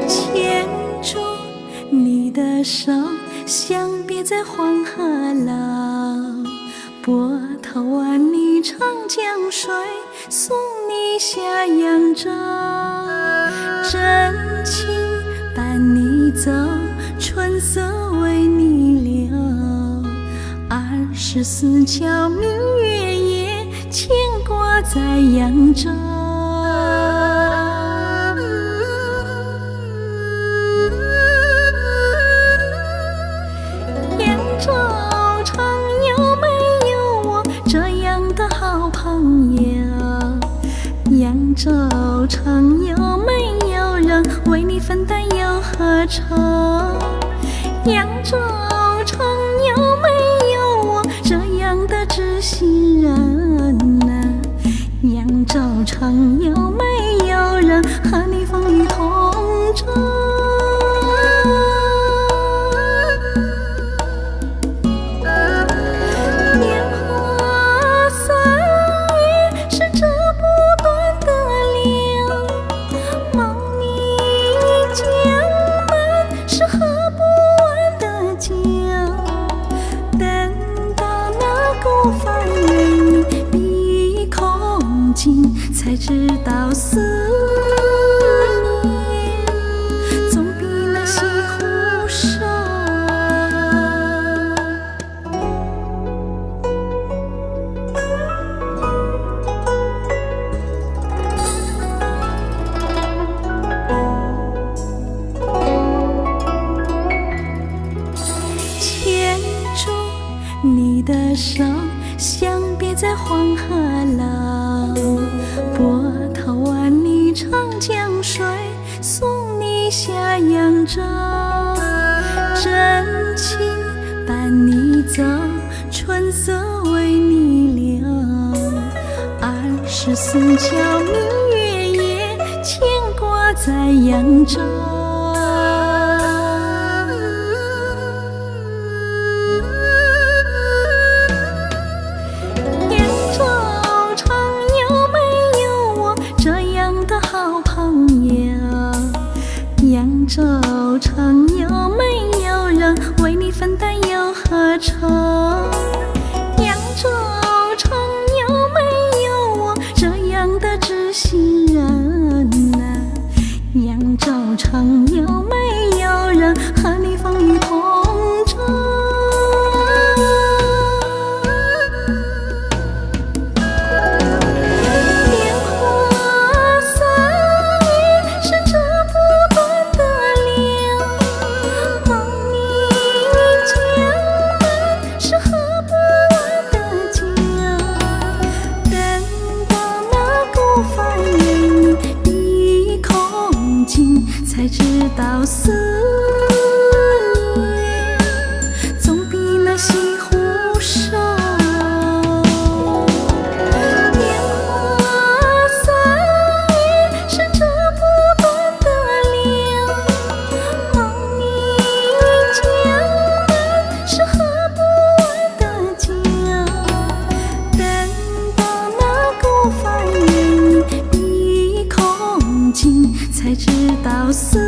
牵住你的手，相别在黄河楼。波涛万里长江水，送你下扬州。真情伴你走，春色为你留。24桥明月夜，牵挂在扬州。扬州城有没有我这样的好朋友？扬州城有没有人为你分担忧和愁？扬州城有没有我这样的知心人啊？扬州城有没有人和你风雨同舟？年华岁月是这不断的流，梦里江南是喝不完的酒。等到那孤帆为你闭空尽，才知道思念总比那西湖瘦。牵住你的手，相别在黄河楼。波涛万里长江水，送你下扬州。真情伴你走，春色为你留。24桥明月夜，牵挂在扬州。扬州城有没有我这样的好朋友？扬州城有没有人为你分担忧和愁？扬州城有没有我这样的知心人啊？扬州城有没有人和你风雨同舟？年华岁月是这不断的流，梦里江南是喝不完的酒。等到那孤帆为你闭空尽，才知道思念总比那西湖瘦。年华岁月是这不断的流，梦里江南是喝不完的酒。等到那孤帆为你闭空尽，才知道思